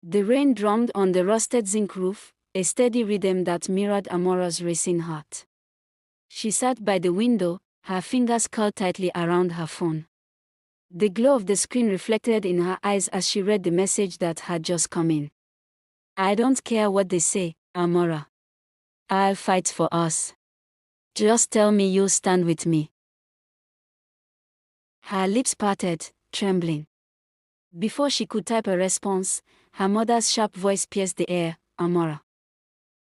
The rain drummed on the rusted zinc roof, a steady rhythm that mirrored Amora's racing heart. She sat by the window, her fingers curled tightly around her phone. The glow of the screen reflected in her eyes as she read the message that had just come in. "I don't care what they say, Amora. I'll fight for us. Just tell me you'll stand with me." Her lips parted, trembling. Before she could type a response, her mother's sharp voice pierced the air. "Amora."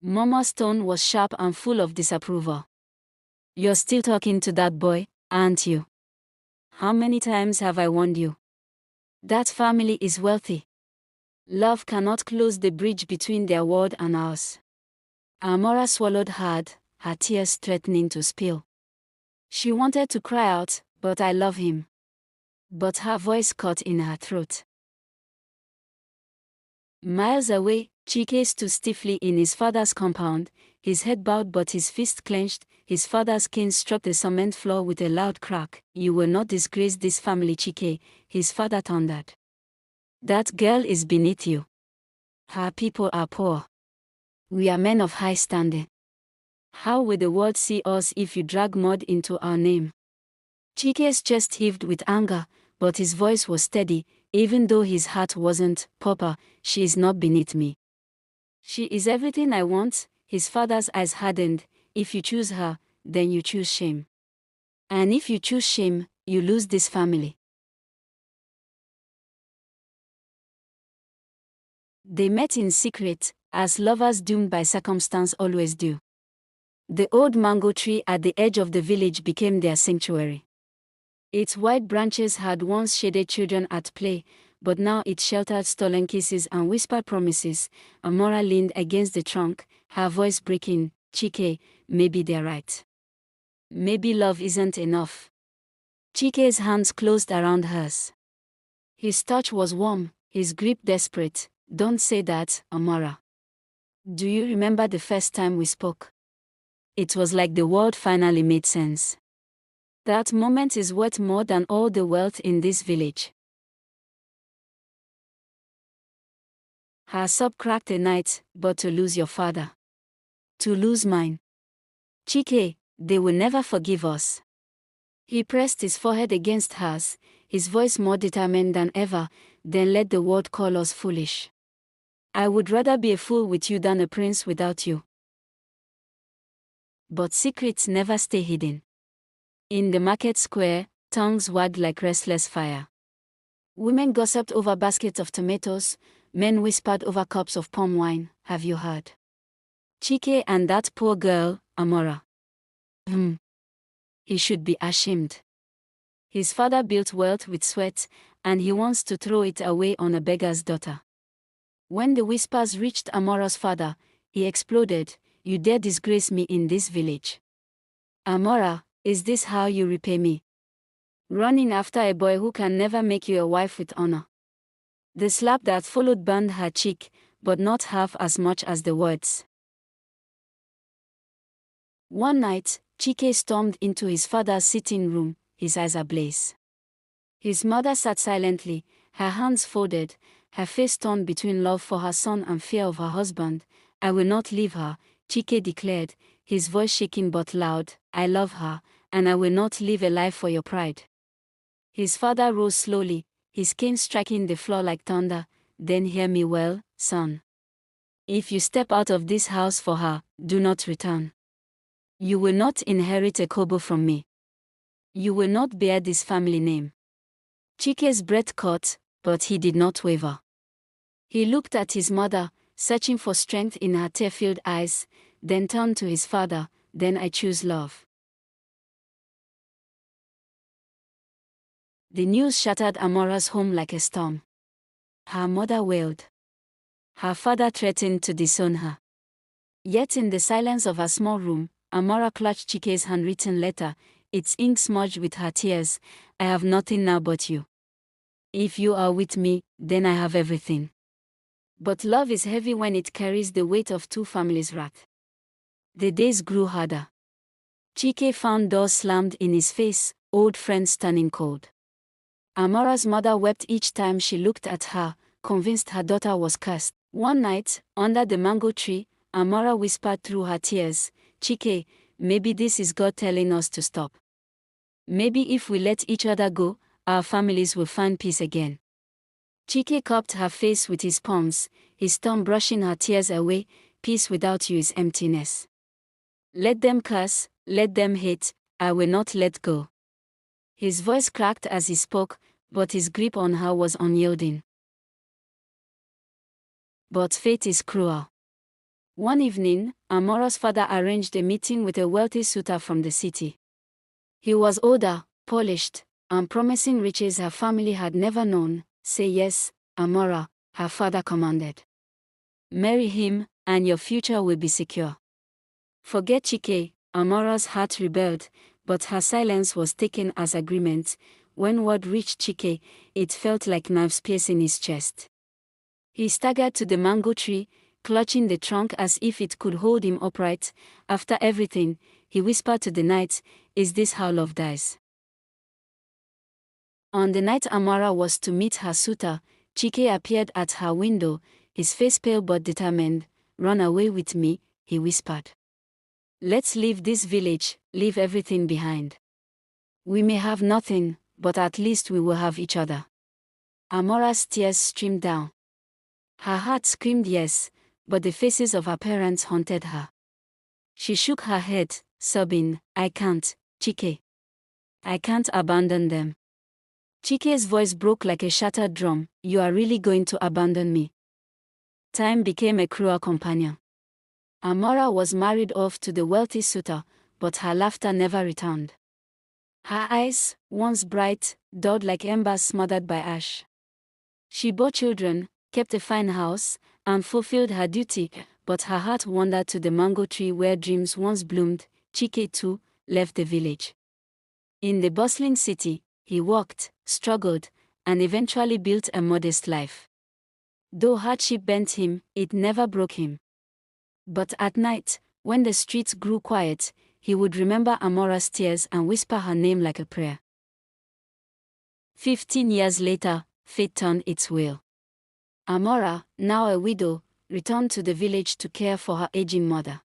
Mama's tone was sharp and full of disapproval. "You're still talking to that boy, aren't you? How many times have I warned you? That family is wealthy. Love cannot close the bridge between their world and ours." Amora swallowed hard, her tears threatening to spill. She wanted to cry out, "But I love him." But her voice caught in her throat. Miles away, Chike stood stiffly in his father's compound, his head bowed but his fist clenched. His father's cane struck the cement floor with a loud crack. "You will not disgrace this family, Chike," his father thundered. "That girl is beneath you. Her people are poor. We are men of high standing. How will the world see us if you drag mud into our name?" Chike's chest heaved with anger, but his voice was steady, even though his heart wasn't. "Papa, she is not beneath me. She is everything I want." His father's eyes hardened. "If you choose her, then you choose shame. And if you choose shame, you lose this family." They met in secret, as lovers doomed by circumstance always do. The old mango tree at the edge of the village became their sanctuary. Its wide branches had once shaded children at play, but now it sheltered stolen kisses and whispered promises. Amora leaned against the trunk, her voice breaking. "Chike, maybe they're right. Maybe love isn't enough." Chike's hands closed around hers. His touch was warm, his grip desperate. "Don't say that, Amora. Do you remember the first time we spoke? It was like the world finally made sense. That moment is worth more than all the wealth in this village." Her sob cracked a night. "But to lose your father. To lose mine. Chike, they will never forgive us." He pressed his forehead against hers, his voice more determined than ever. "Then let the world call us foolish. I would rather be a fool with you than a prince without you." But secrets never stay hidden. In the market square, tongues wagged like restless fire. Women gossiped over baskets of tomatoes, men whispered over cups of palm wine. "Have you heard? Chike and that poor girl, Amora. He should be ashamed. His father built wealth with sweat, and he wants to throw it away on a beggar's daughter." When the whispers reached Amora's father, he exploded. "You dare disgrace me in this village? Amora, is this how you repay me? Running after a boy who can never make you a wife with honor?" The slap that followed burned her cheek, but not half as much as the words. One night, Chike stormed into his father's sitting room, his eyes ablaze. His mother sat silently, her hands folded, her face torn between love for her son and fear of her husband. "I will not leave her," Chike declared, his voice shaking but loud. "I love her, and I will not live a life for your pride." His father rose slowly, his cane striking the floor like thunder. "Then hear me well, son. If you step out of this house for her, do not return. You will not inherit a kobo from me. You will not bear this family name." Chike's breath caught, but he did not waver. He looked at his mother, searching for strength in her tear-filled eyes, then turned to his father. "Then I choose love." The news shattered Amora's home like a storm. Her mother wailed. Her father threatened to disown her. Yet in the silence of her small room, Amora clutched Chike's handwritten letter, its ink smudged with her tears. "I have nothing now but you. If you are with me, then I have everything. But love is heavy when it carries the weight of two families' wrath." The days grew harder. Chike found doors slammed in his face, old friends turning cold. Amora's mother wept each time she looked at her, convinced her daughter was cursed. One night, under the mango tree, Amara whispered through her tears, "Chike, maybe this is God telling us to stop. Maybe if we let each other go, our families will find peace again." Chike cupped her face with his palms, his tongue brushing her tears away. "Peace without you is emptiness. Let them curse, let them hate, I will not let go." His voice cracked as he spoke, but his grip on her was unyielding. But fate is cruel. One evening, Amora's father arranged a meeting with a wealthy suitor from the city. He was older, polished, and promising riches her family had never known. "Say yes, Amora," her father commanded. "Marry him, and your future will be secure." "Forget Chike," Amora's heart rebelled, but her silence was taken as agreement. When word reached Chike, it felt like knives piercing his chest. He staggered to the mango tree, clutching the trunk as if it could hold him upright. "After everything," he whispered to the night, "is this how love dies?" On the night Amara was to meet her suitor, Chike appeared at her window, his face pale but determined. "Run away with me," he whispered. "Let's leave this village, leave everything behind. We may have nothing, but at least we will have each other." Amora's tears streamed down. Her heart screamed yes, but the faces of her parents haunted her. She shook her head, sobbing, "I can't, Chike. I can't abandon them." Chike's voice broke like a shattered drum. "You are really going to abandon me?" Time became a cruel companion. Amora was married off to the wealthy suitor, but her laughter never returned. Her eyes, once bright, dulled like embers smothered by ash. She bore children, kept a fine house, and fulfilled her duty, but her heart wandered to the mango tree where dreams once bloomed. Chike, too, left the village. In the bustling city, he worked, struggled, and eventually built a modest life. Though hardship bent him, it never broke him. But at night, when the streets grew quiet, he would remember Amora's tears and whisper her name like a prayer. 15 years later, fate turned its wheel. Amora, now a widow, returned to the village to care for her aging mother.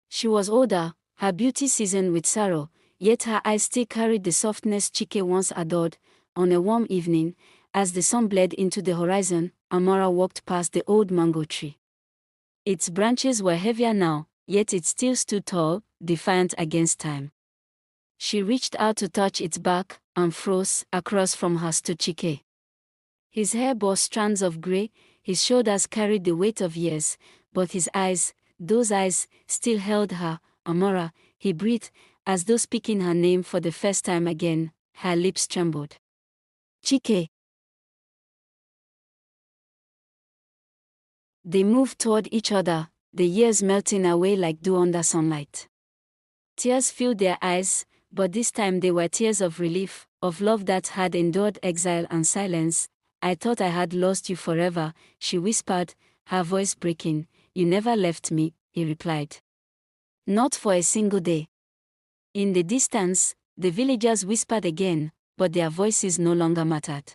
She was older, her beauty seasoned with sorrow, yet her eyes still carried the softness Chike once adored. On a warm evening, as the sun bled into the horizon, Amora walked past the old mango tree. Its branches were heavier now, yet it still stood tall, defiant against time. She reached out to touch its bark, and froze. Across from her stood Chike. His hair bore strands of gray, his shoulders carried the weight of years, but his eyes, those eyes, still held her. "Amora," he breathed, as though speaking her name for the first time again. Her lips trembled. "Chike." They moved toward each other, the years melting away like dew under sunlight. Tears filled their eyes, but this time they were tears of relief, of love that had endured exile and silence. "I thought I had lost you forever," she whispered, her voice breaking. "You never left me," he replied. "Not for a single day." In the distance, the villagers whispered again, but their voices no longer mattered.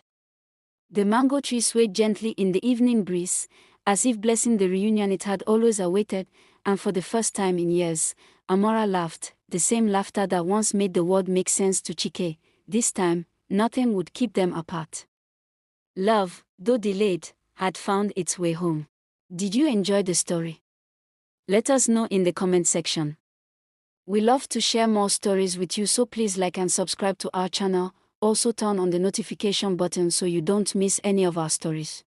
The mango tree swayed gently in the evening breeze, as if blessing the reunion it had always awaited, and for the first time in years, Amora laughed, the same laughter that once made the world make sense to Chike. This time, nothing would keep them apart. Love, though delayed, had found its way home. Did you enjoy the story? Let us know in the comment section. We love to share more stories with you, so please like and subscribe to our channel. Also turn on the notification button so you don't miss any of our stories.